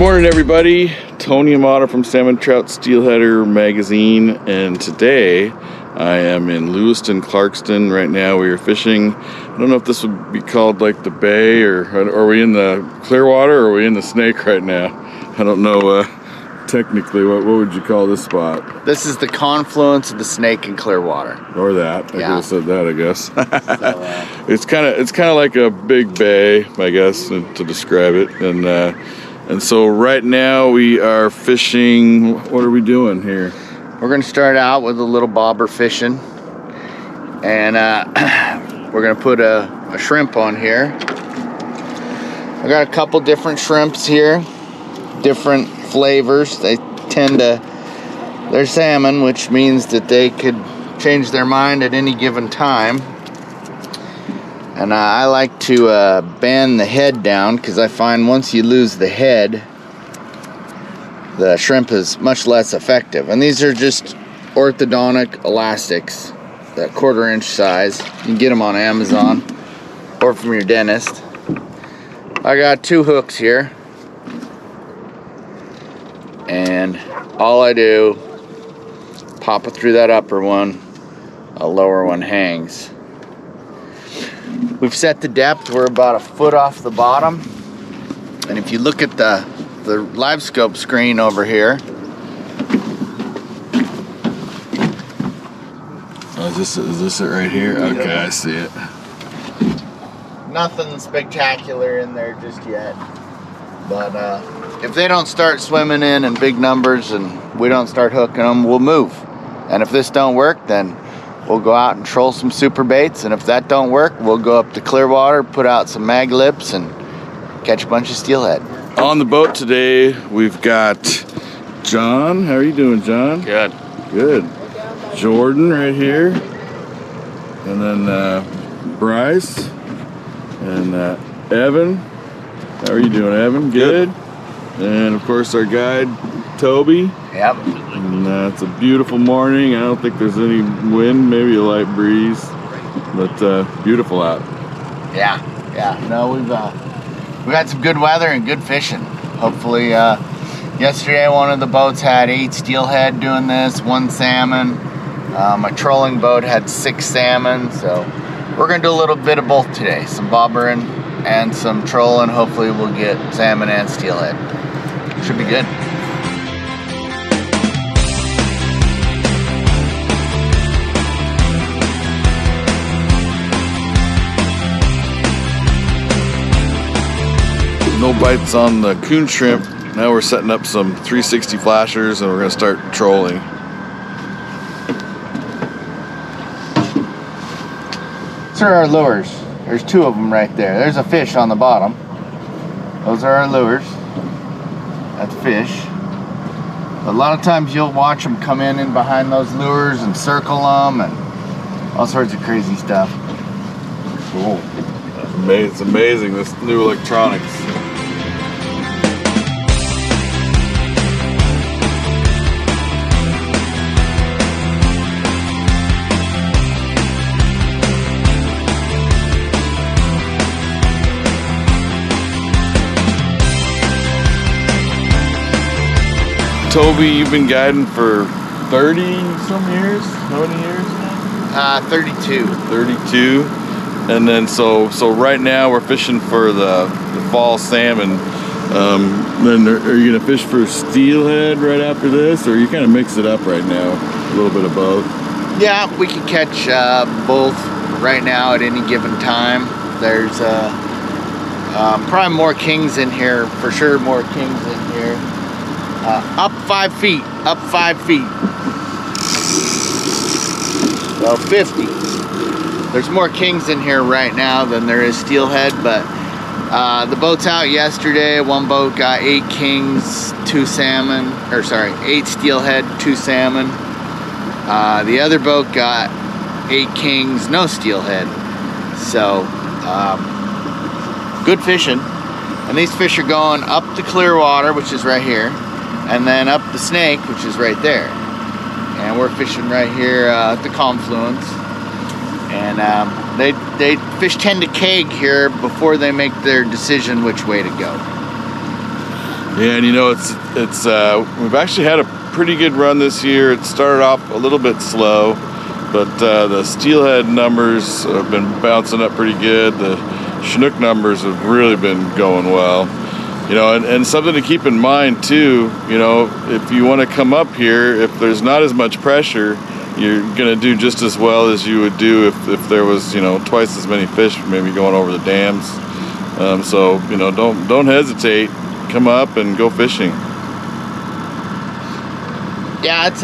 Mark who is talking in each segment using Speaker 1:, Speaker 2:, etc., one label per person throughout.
Speaker 1: morning, everybody. Tony Amato from Salmon, Trout, Steelheader magazine, and today I am in Lewiston, Clarkston. Right now we are fishing. I don't know if this would be called like the bay, or are we in the Clearwater, or are we in the Snake right now? I don't know technically what would you call this spot?
Speaker 2: This is the confluence of the Snake and Clearwater.
Speaker 1: Or that. I could have said that, I guess.
Speaker 2: So,
Speaker 1: it's kind of like a big bay, I guess, to describe it. And so right now we are fishing. What are we doing here?
Speaker 2: we're going to start out with a little bobber fishing, and we're going to put a shrimp on here. I got a couple different shrimps here, different flavors. They tend to, they're salmon, which means that they could change their mind at any given time. And I like to band the head down, because I find once you lose the head, the shrimp is much less effective. And these are just orthodontic elastics, the 1/4 inch size. You can get them on Amazon or from your dentist. I got 2 hooks here, and all I do, pop it through that upper one, a lower one hangs. We've set the depth. We're about 1 foot off the bottom, and if you look at the live scope screen over here,
Speaker 1: Is this it right here? Okay, I see it.
Speaker 2: nothing spectacular in there just yet, but if they don't start swimming in big numbers and we don't start hooking them, we'll move. And if this don't work, then we'll go out and troll some super baits, and if that don't work, we'll go up to Clearwater, put out some mag lips, and catch a bunch of steelhead.
Speaker 1: On the boat today, we've got John. How are you doing, John?
Speaker 2: Good.
Speaker 1: Good. Jordan right here, and then Bryce, and Evan. How are you doing, Evan? Good. And of course our guide, Toby.
Speaker 2: Yep.
Speaker 1: And it's a beautiful morning. I don't think there's any wind, maybe a light breeze, but beautiful out.
Speaker 2: Yeah. No, we've got some good weather and good fishing. Hopefully, yesterday one of the boats had 8 steelhead doing this, 1 salmon. My trolling boat had 6 salmon, so we're gonna do a little bit of both today, some bobbering and some trolling. Hopefully we'll get salmon and steelhead. Should be good.
Speaker 1: No bites on the coon shrimp. Now we're setting up some 360 flashers, and we're gonna start trolling.
Speaker 2: These are our lures. There's 2 of them right there. There's a fish on the bottom. Those are our lures. That's fish. A lot of times you'll watch them come in behind those lures and circle them and all sorts of crazy stuff.
Speaker 1: Cool. It's amazing, this new electronics. Toby, you've been guiding for 30 some years? How many years now?
Speaker 2: 32.
Speaker 1: 32. And then so right now we're fishing for the fall salmon. Then are you gonna fish for steelhead right after this, or you kind of mix it up right now? A little bit of both.
Speaker 2: Yeah, we can catch both right now at any given time. There's probably more kings in here, for sure more kings in here. Up 5 feet, up 5 feet. Well, 50. There's more kings in here right now than there is steelhead, but the boat's out yesterday. One boat got 8 kings, 2 salmon, or sorry, 8 steelhead, 2 salmon. The other boat got 8 kings, no steelhead. So, good fishing. And these fish are going up the Clearwater, which is right here, and then up the Snake, which is right there. And we're fishing right here at the confluence. And they fish tend to keg here before they make their decision which way to go.
Speaker 1: Yeah, and you know, it's we've actually had a pretty good run this year. It started off a little bit slow, but the steelhead numbers have been bouncing up pretty good. The chinook numbers have really been going well. You know, and something to keep in mind too, you know, if you want to come up here, if there's not as much pressure, you're gonna do just as well as you would do if there was, you know, twice as many fish maybe going over the dams. So, you know, don't hesitate. Come up and go fishing.
Speaker 2: Yeah, it's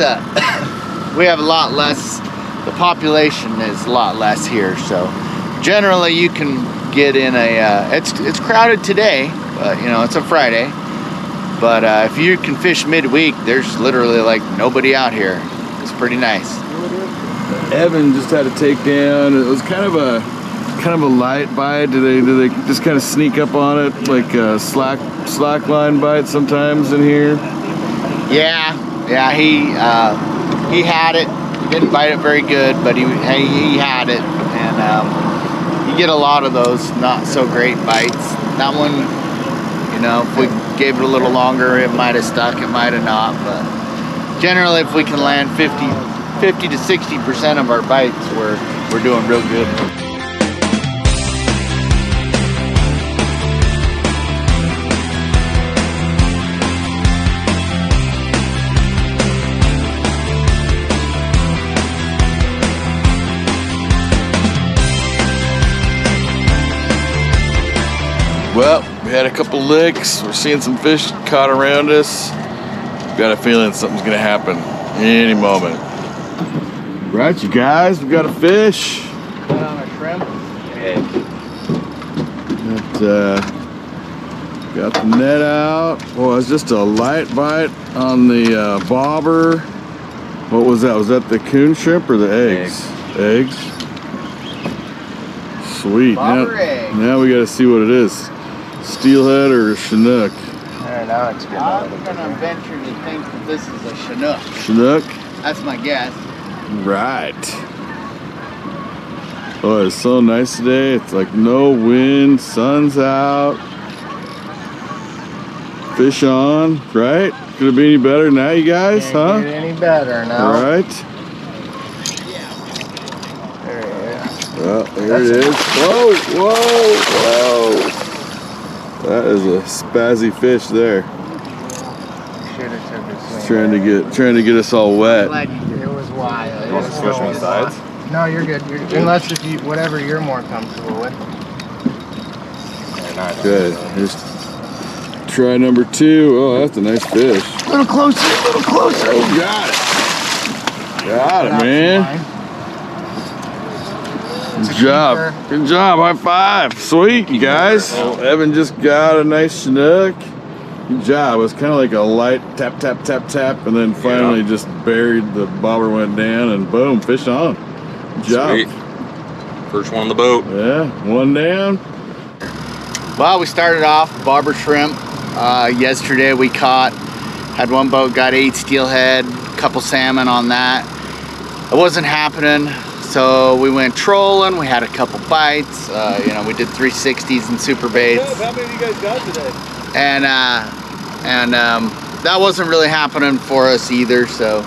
Speaker 2: we have a lot less, the population is a lot less here, so generally you can get in a, it's crowded today, but you know, it's a Friday, but if you can fish midweek, there's literally like nobody out here. It's pretty nice.
Speaker 1: Evan just had to take down, it was kind of a light bite. Do they just kind of sneak up on it like a slack line bite sometimes in here?
Speaker 2: Yeah, he had it. He didn't bite it very good, but he had it, and you get a lot of those not so great bites. That one, you know, if we gave it a little longer, it might have stuck, it might have not, but generally if we can land 50 to 60% of our bites, we're doing real good.
Speaker 1: Well, we had a couple licks. We're seeing some fish caught around us. Got a feeling something's gonna happen any moment. Right, you guys, we got a fish.
Speaker 2: Put on a shrimp.
Speaker 1: Got the net out. Oh, it's just a light bite on the bobber. What was that? Was that the coon shrimp or the eggs? Eggs. Sweet.
Speaker 2: Bobber egg.
Speaker 1: Now we got to see what it is. Steelhead or chinook?
Speaker 2: Now it's good. I'm gonna venture to think that this is a chinook.
Speaker 1: Chinook?
Speaker 2: That's my guess.
Speaker 1: Right. Oh, it's so nice today. It's like no wind, sun's out. Fish on, right? Could it be any better now, you guys, huh?
Speaker 2: Can't get any better now.
Speaker 1: All right.
Speaker 2: There it is.
Speaker 1: Well, there it is. Whoa, whoa, whoa. That is a spazzy fish there.
Speaker 2: Should have took it
Speaker 1: Trying to get us all wet.
Speaker 2: Glad you did. It was wild.
Speaker 3: You want to switch my sides?
Speaker 2: No, you're good. You're good. Unless if you, whatever you're more comfortable with.
Speaker 1: Good. Here's try number 2. Oh, that's a nice fish.
Speaker 2: A little closer, a little closer.
Speaker 1: Oh, got it. Got it, man. Good job. Good job. High five. Sweet, you guys. Evan just got a nice chinook. Good job. It was kind of like a light tap, tap, tap, tap, and then finally just buried. The bobber went down, and boom, fish on. Good job.
Speaker 3: Sweet. First one on the boat.
Speaker 1: Yeah, one down.
Speaker 2: Well, we started off bobber shrimp. Yesterday we had one boat, got 8 steelhead, a couple salmon on that. It wasn't happening, so we went trolling. We had a couple bites. You know, we did 360s and super baits.
Speaker 4: How many of you guys got today?
Speaker 2: And that wasn't really happening for us either, so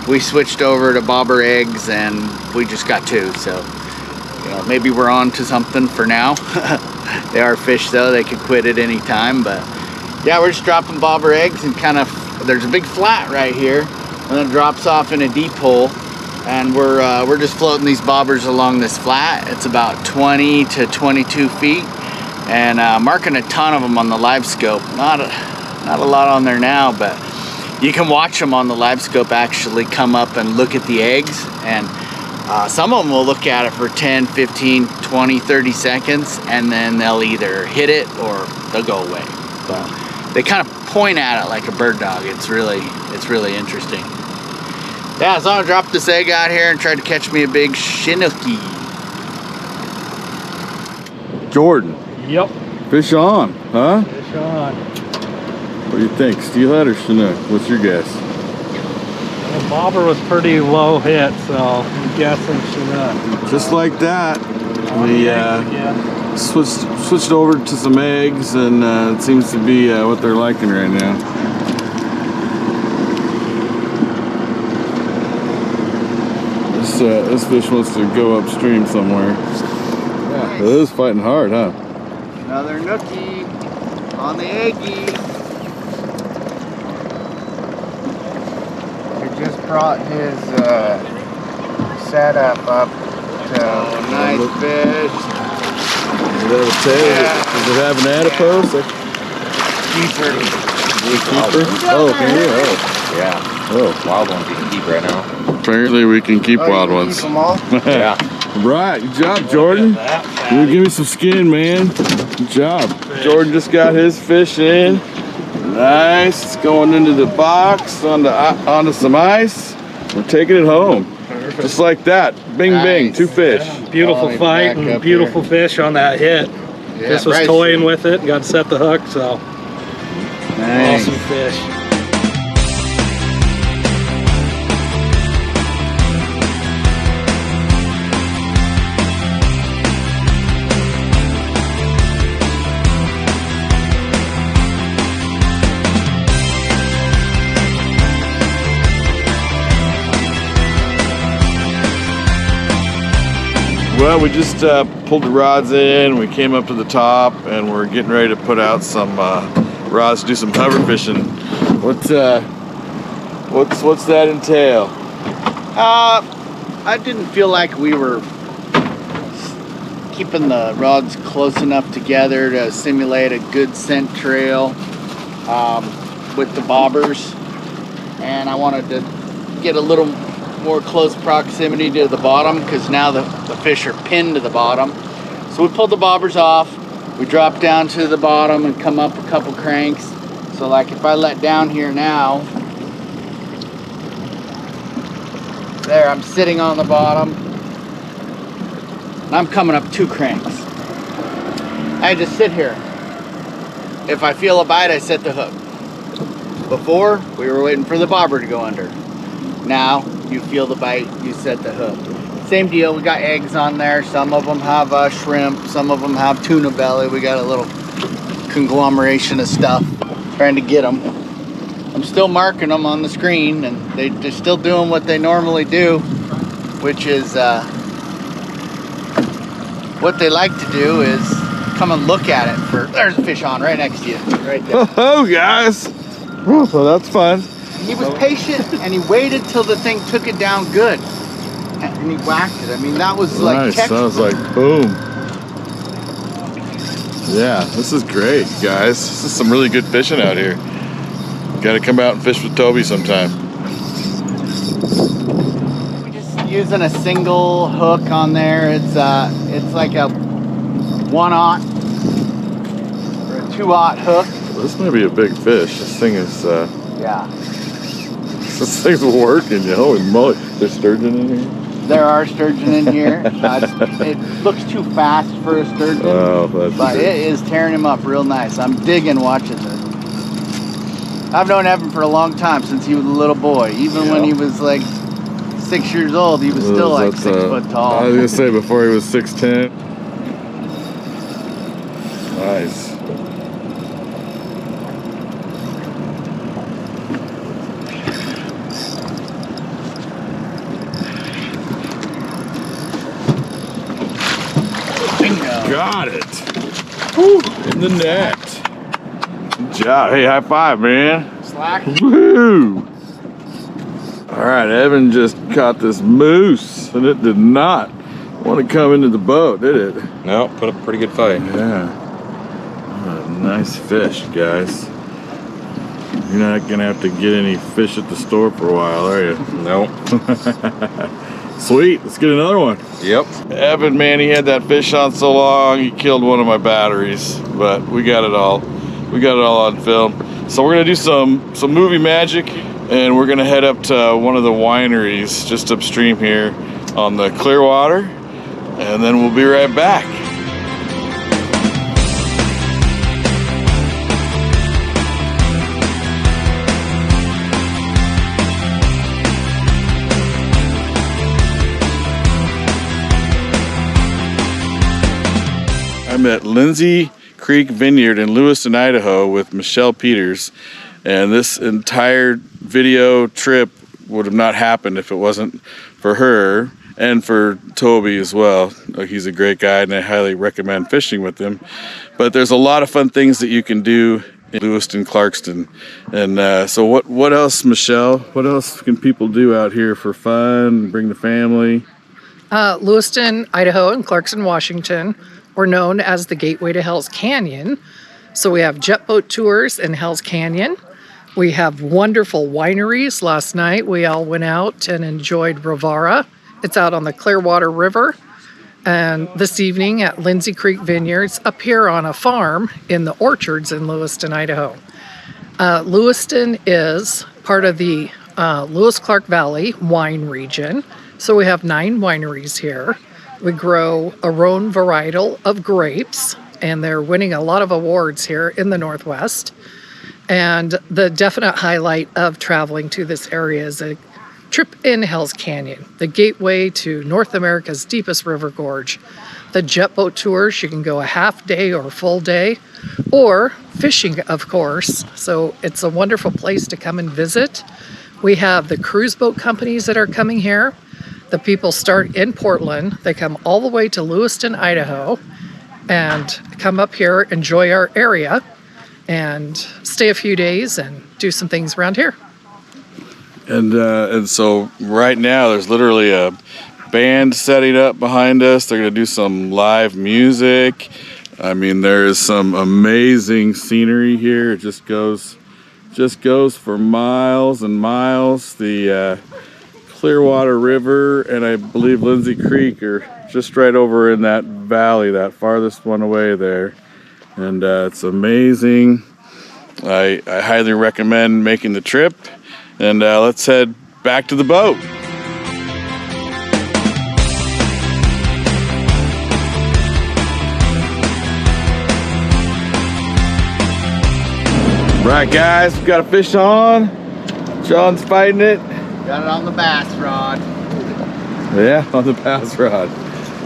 Speaker 2: we switched over to bobber eggs, and we just got 2. So, you know, maybe we're on to something for now. They are fish though, they could quit at any time, but yeah, we're just dropping bobber eggs, and kind of, there's a big flat right here, and then it drops off in a deep hole, and we're just floating these bobbers along this flat. It's about 20 to 22 feet, and marking a ton of them on the live scope. Not a lot on there now, but you can watch them on the live scope actually come up and look at the eggs, and some of them will look at it for 10, 15, 20, 30 seconds, and then they'll either hit it or they'll go away. But they kind of point at it like a bird dog. It's really interesting. Yeah, so I'm gonna drop this egg out here and try to catch me a big chinookie.
Speaker 1: Jordan,
Speaker 4: Yep.
Speaker 1: fish on, huh?
Speaker 4: Fish on.
Speaker 1: What do you think, steelhead or chinook? What's your guess?
Speaker 4: The bobber was pretty low hit, so I'm guessing chinook.
Speaker 1: Just like that,
Speaker 4: On the eggs again.
Speaker 1: switched over to some eggs, and it seems to be what they're liking right now. This fish wants to go upstream somewhere. Yeah, it is fighting hard, huh?
Speaker 2: Another nookie on the eggie. He just brought his setup up to nice fish.
Speaker 1: Does it have a tail?
Speaker 2: Yeah.
Speaker 1: Does it have an adipose?
Speaker 2: Keeper.
Speaker 1: Keeper? Oh, can you? Oh.
Speaker 3: Yeah.
Speaker 1: Oh.
Speaker 3: Wild ones you can keep right now.
Speaker 1: Apparently we can keep wild ones.
Speaker 2: Keep them all?
Speaker 3: Yeah.
Speaker 1: Right, good job, Jordan. You give me some skin, man. Good job. Jordan just got his fish in. Nice. It's going into the box onto some ice. We're taking it home. Just like that. Bing, bing.
Speaker 2: Nice.
Speaker 1: 2 fish.
Speaker 4: Beautiful fight and beautiful fish on that hit.
Speaker 2: Yeah,
Speaker 4: Just was
Speaker 2: right.
Speaker 4: toying with it and got to set the hook, so
Speaker 2: Nice.
Speaker 4: awesome fish.
Speaker 1: Well, we just pulled the rods in. We came up to the top, and we're getting ready to put out some rods to do some hover fishing. What's that entail?
Speaker 2: I didn't feel like we were keeping the rods close enough together to simulate a good scent trail with the bobbers, and I wanted to get a little more close proximity to the bottom because now the fish are pinned to the bottom. So we pulled the bobbers off, we dropped down to the bottom and come up a couple cranks. So like if I let down here now, there, I'm sitting on the bottom and I'm coming up 2 cranks. I just sit here. If I feel a bite, I set the hook. Before, we were waiting for the bobber to go under. Now, you feel the bite, you set the hook. Same deal, we got eggs on there. Some of them have shrimp, some of them have tuna belly. We got a little conglomeration of stuff, trying to get them. I'm still marking them on the screen, and they're still doing what they normally do, which is what they like to do is come and look at it for. There's a fish on right next to you, right there.
Speaker 1: Oh, guys. So that's fun.
Speaker 2: He was patient and he waited till the thing took it down good, and he whacked it. I mean, that was like
Speaker 1: Nice.
Speaker 2: textbook.
Speaker 1: That was like boom. Yeah, this is great, guys. This is some really good fishing out here. Got to come out and fish with Toby sometime.
Speaker 2: We're just using a single hook on there. It's like a 1/0 or a 2/0 hook.
Speaker 1: This may be a big fish. This thing is.
Speaker 2: Yeah.
Speaker 1: This thing's working, holy moly. There's sturgeon in here?
Speaker 2: There are sturgeon in here. It looks too fast for a sturgeon,
Speaker 1: Oh, that's
Speaker 2: but
Speaker 1: good.
Speaker 2: it is tearing him up real nice. I'm digging watching this. I've known Evan for a long time, since he was a little boy. Even when he was like 6 years old, he was still like
Speaker 1: That's,
Speaker 2: 6 foot tall.
Speaker 1: I was going to say before he was 6'10". Nice. Got it. Woo, in the net. Good job. Hey, high five, man.
Speaker 2: Slack.
Speaker 1: Woo! All right, Evan just caught this moose, and it did not want to come into the boat, did it?
Speaker 3: No, put up a pretty good fight.
Speaker 1: Yeah. What a nice fish, guys. You're not gonna have to get any fish at the store for a while, are you?
Speaker 3: No.
Speaker 1: Sweet. Let's get another one.
Speaker 3: Yep.
Speaker 1: Evan, man, he had that fish on so long, he killed one of my batteries, but we got it all. We got it all on film. So we're gonna do some movie magic, and we're gonna head up to one of the wineries just upstream here on the Clearwater, and then we'll be right back. I at Lindsay Creek Vineyard in Lewiston, Idaho with Michelle Peters. And this entire video trip would have not happened if it wasn't for her and for Toby as well. He's a great guy and I highly recommend fishing with him. But there's a lot of fun things that you can do in Lewiston, Clarkston. And so what else, Michelle? What else can people do out here for fun, bring the family?
Speaker 5: Lewiston, Idaho, and Clarkston, Washington were known as the gateway to Hell's Canyon. So we have jet boat tours in Hell's Canyon. We have wonderful wineries. Last night we all went out and enjoyed Ravara. It's out on the Clearwater River. And this evening at Lindsay Creek Vineyards up here on a farm in the orchards in Lewiston, Idaho. Lewiston is part of the Lewis-Clark Valley wine region. So we have 9 wineries here. We grow a Rhone varietal of grapes, and they're winning a lot of awards here in the Northwest. And the definite highlight of traveling to this area is a trip in Hell's Canyon, the gateway to North America's deepest river gorge. The jet boat tours, you can go a half day or a full day, or fishing, of course. So it's a wonderful place to come and visit. We have the cruise boat companies that are coming here. The people start in Portland. They come all the way to Lewiston, Idaho, and come up here, enjoy our area, and stay a few days and do some things around here.
Speaker 1: And so right now there's literally a band setting up behind us. They're gonna do some live music. I mean, there is some amazing scenery here. It just goes for miles and miles. The Clearwater River and I believe Lindsay Creek are just right over in that valley, that farthest one away there. And it's amazing. I highly recommend making the trip. And let's head back to the boat. Right, guys, we got a fish on. John's fighting it.
Speaker 2: Got it on the bass rod.
Speaker 1: Yeah, on the bass rod.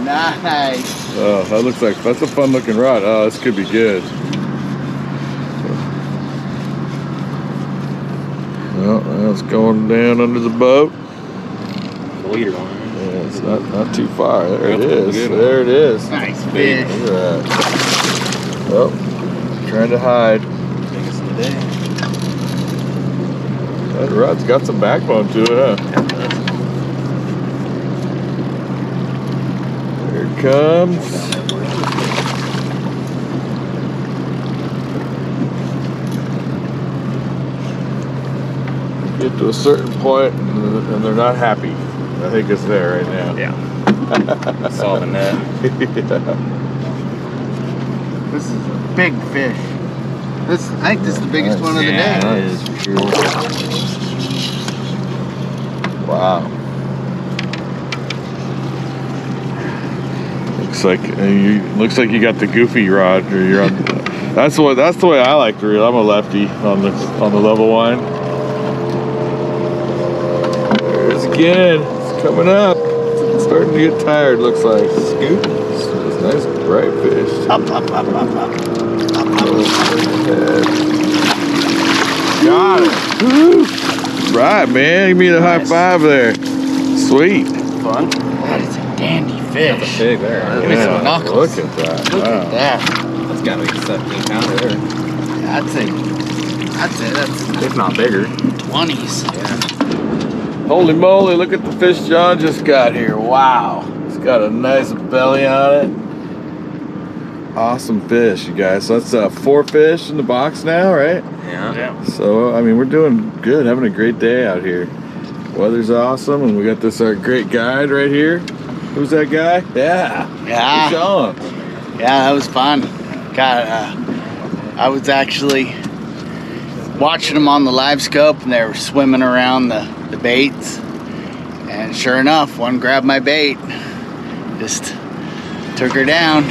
Speaker 2: Nice.
Speaker 1: Oh, that's a fun looking rod. Oh, this could be good. Well, it's going down under the boat.
Speaker 3: The leader one.
Speaker 1: Yeah, it's not too far. There it is. There it is.
Speaker 2: Nice fish.
Speaker 1: Look at that. Oh, trying to hide.
Speaker 3: Biggest today.
Speaker 1: That rod's got some backbone to it, huh? Here it comes. Get to a certain point and they're not happy. I think it's there right now.
Speaker 3: Yeah. Solving that.
Speaker 1: Yeah.
Speaker 2: This is a big fish. I think this is the biggest one of the day.
Speaker 3: Yeah, it is for sure.
Speaker 1: Wow. Looks like you got the goofy rod, or you're on. That's the way I like to reel. I'm a lefty on the level line. There's again. It's coming up. It's starting to get tired. Looks like. Scoop. It's a nice bright fish.
Speaker 2: Up.
Speaker 1: Got it. Woo. Right, man. Give me the high five there. Sweet.
Speaker 2: Fun. That is a dandy
Speaker 3: That's
Speaker 2: fish.
Speaker 3: big there.
Speaker 2: Give me some knuckles.
Speaker 1: Look at that.
Speaker 2: Look
Speaker 1: Wow.
Speaker 2: at that.
Speaker 3: That's gotta be a 17 pounder there.
Speaker 2: That's
Speaker 3: If not bigger.
Speaker 2: 20s.
Speaker 3: Yeah.
Speaker 1: Holy moly, look at the fish John just got here. Wow. It's got a nice belly on it. Awesome fish, you guys. So that's 4 fish in the box now, right?
Speaker 3: Yeah.
Speaker 1: So, I mean, we're doing good, having a great day out here. Weather's awesome, and we got this great guide right here. Who's that guy? Yeah.
Speaker 2: Yeah.
Speaker 1: Sean.
Speaker 2: Yeah, that was fun. God, I was actually watching them on the live scope, and they were swimming around the baits. And sure enough, one grabbed my bait, just took her down.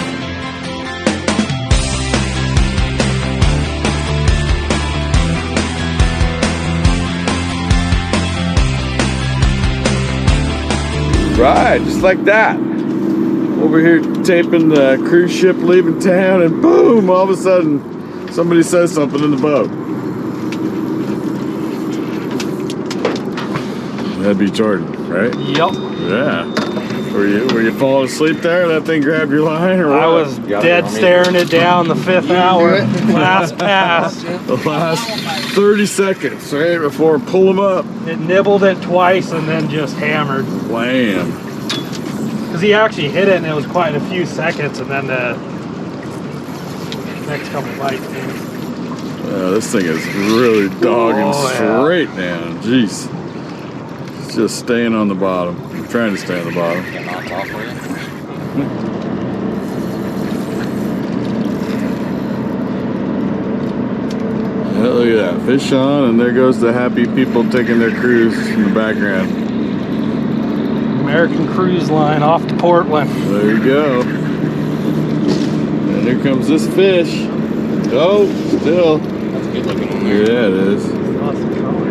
Speaker 1: Right, just like that. over here taping the cruise ship leaving town, and boom, all of a sudden somebody says something in the boat. That'd be Jordan, right?
Speaker 4: Yep.
Speaker 1: Yeah. Were you falling asleep there? That thing grabbed your line, or what?
Speaker 4: I was dead staring it down the 5th hour. Last pass.
Speaker 1: The last 30 seconds, right before pull them up.
Speaker 4: It nibbled it twice and then just hammered.
Speaker 1: Wham.
Speaker 4: Because he actually hit it and it was quite a few seconds, and then the next couple bites came.
Speaker 1: This thing is really dogging
Speaker 4: Oh,
Speaker 1: straight down. Jeez. It's just staying on the bottom. I'm trying to stay on the bottom.
Speaker 3: Get knocked off for you.
Speaker 1: Yeah, look at that. Fish on, and there goes the happy people taking their cruise in the background.
Speaker 4: American Cruise Line off to Portland.
Speaker 1: There you go. And here comes this fish. Oh, still.
Speaker 3: That's a good looking one
Speaker 1: Yeah,
Speaker 3: there.
Speaker 1: it is.
Speaker 4: Lots of color.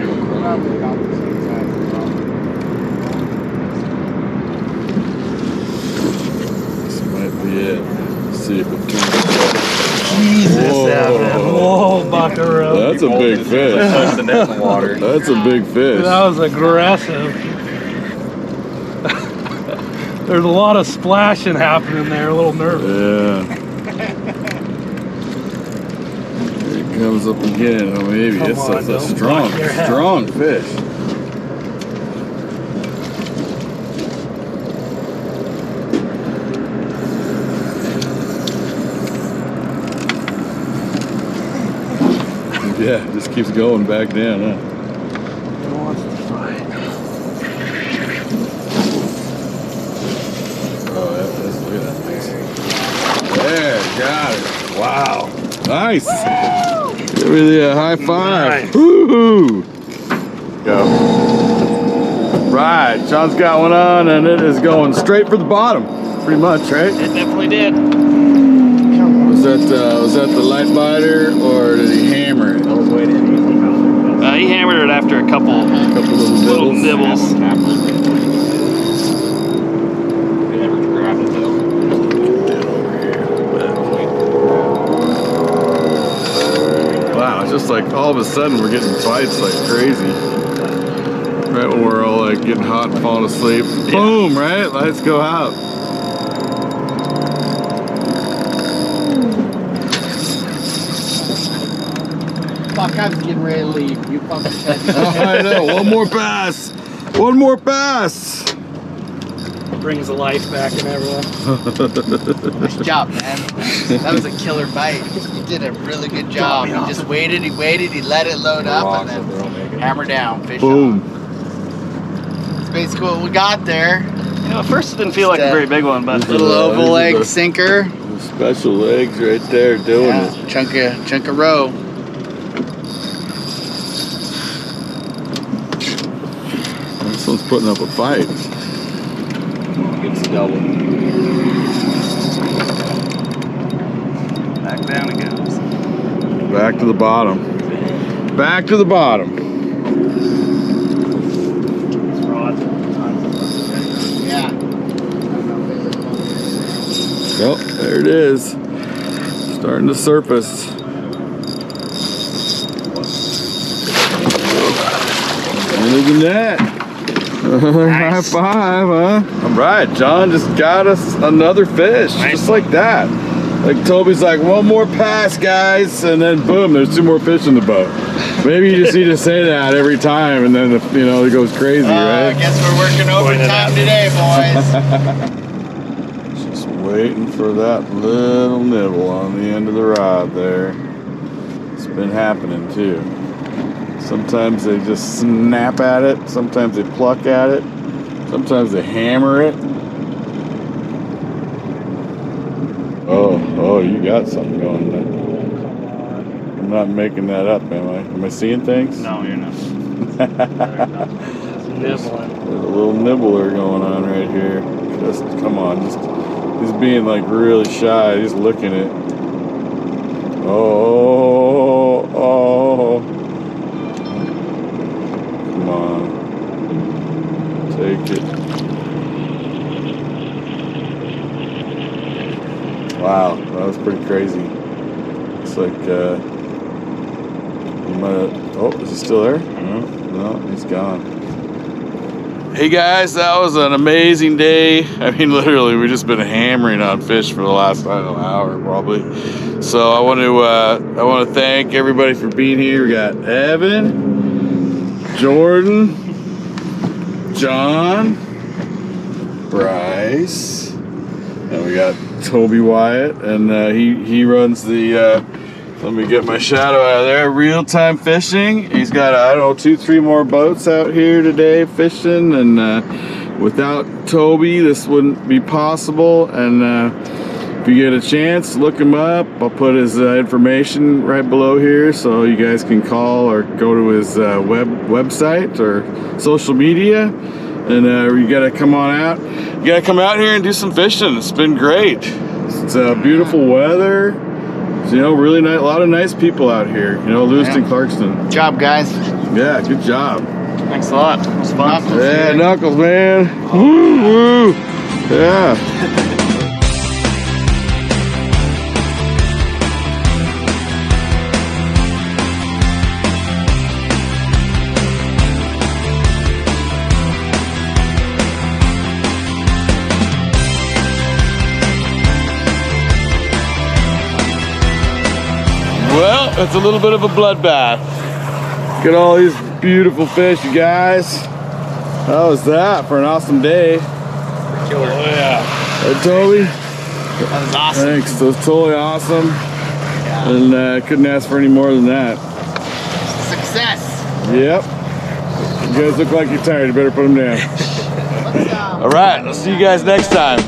Speaker 1: This might be it. Let's see if it turns.
Speaker 4: Jesus,
Speaker 1: Whoa.
Speaker 4: Evan. Whoa, buckaroo.
Speaker 1: That's a big fish.
Speaker 3: Touch the net in the water.
Speaker 1: That's a big fish.
Speaker 4: That was aggressive. There's a lot of splashing happening there, a little nervous.
Speaker 1: Yeah. Here it comes up again. Oh, maybe.
Speaker 4: Come
Speaker 1: It's
Speaker 4: on,
Speaker 1: a
Speaker 4: don't
Speaker 1: strong,
Speaker 4: knock your head.
Speaker 1: strong fish. Yeah, it just keeps going back down, huh?
Speaker 4: He wants to fight.
Speaker 1: Oh, yeah, look at that thing. There, got it. Wow. Nice. Give me the high five.
Speaker 4: Nice.
Speaker 1: Woo-hoo. Go. Right, John's got one on, and it is going straight for the bottom, pretty much, right?
Speaker 4: It definitely did.
Speaker 1: Was that the light biter, or did he hammer it?
Speaker 4: He hammered it after a couple
Speaker 1: Couple little nibbles.
Speaker 4: nibbles.
Speaker 3: They never grabbed it though.
Speaker 1: Wow, it's just like all of a sudden we're getting bites like crazy. Right when we're all like getting hot and falling asleep. Boom, right? Lights go out.
Speaker 2: Fuck, I was getting ready to leave. You fucking said
Speaker 1: I know. One more pass. One more pass.
Speaker 4: Brings the life back in everyone.
Speaker 2: Nice job, man. That was a killer bite. You did a really good job. He just waited, he let it load up, and then hammer down, fish
Speaker 1: Boom.
Speaker 2: on. That's basically what we got there.
Speaker 4: You know, at first it didn't feel like a very big one, but
Speaker 2: Little oval egg sinker.
Speaker 1: Special legs right there doing it.
Speaker 2: Chunk of roe.
Speaker 1: This one's putting up a fight.
Speaker 3: It's double.
Speaker 4: back down it goes.
Speaker 1: Back to the bottom. Back to the bottom.
Speaker 4: It's rod.
Speaker 2: Yeah.
Speaker 1: Yep, there it is. Starting to surface. Into the net. High five, huh? All right, John just got us another fish, just like that. Like Toby's like, one more pass, guys, and then boom, there's 2 more fish in the boat. Maybe you just need to say that every time, and then you know it goes crazy,
Speaker 2: I
Speaker 1: right?
Speaker 2: guess we're working overtime today, boys.
Speaker 1: Just waiting for that little nibble on the end of the rod there. It's been happening too. Sometimes they just snap at it. Sometimes they pluck at it. Sometimes they hammer it. Oh, you got something going there. I'm not making that up, am I? Am I seeing things?
Speaker 4: No, you're not.
Speaker 1: There's a little nibbler going on right here. Just, come on, he's being like really shy. He's looking at. Oh. Come on. Take it. Wow, that was pretty crazy. Looks like he might have, oh, is he still there? No, he's gone. Hey guys, that was an amazing day. I mean, literally, we've just been hammering on fish for the last, I don't know, hour probably. So I want to thank everybody for being here. We got Evan, Jordan, John, Bryce, and we got Toby Wyatt, and he runs the. Let me get my shadow out of there. Real-time fishing. He's got, I don't know, 2-3 more boats out here today fishing, and without Toby, this wouldn't be possible. And if you get a chance, look him up. I'll put his information right below here, so you guys can call or go to his website or social media. And you gotta come on out. You gotta come out here and do some fishing. It's been great. It's beautiful weather. You know, really nice, a lot of nice people out here. You know, Lewiston, Clarkston.
Speaker 2: Good job, guys.
Speaker 1: Yeah, good job.
Speaker 3: Thanks a lot. It was fun.
Speaker 1: Yeah, Knuckles, man. Woo, woo. Yeah. Well, it's a little bit of a bloodbath. Look at all these beautiful fish, you guys. How was that for an awesome day?
Speaker 3: Killer.
Speaker 1: Oh, yeah. Hey, Toby?
Speaker 2: That was awesome.
Speaker 1: Thanks, that was totally awesome.
Speaker 2: Yeah.
Speaker 1: And couldn't ask for any more than that.
Speaker 2: Success.
Speaker 1: Yep. You guys look like you're tired. You better put them down. All right, I'll see you guys next time.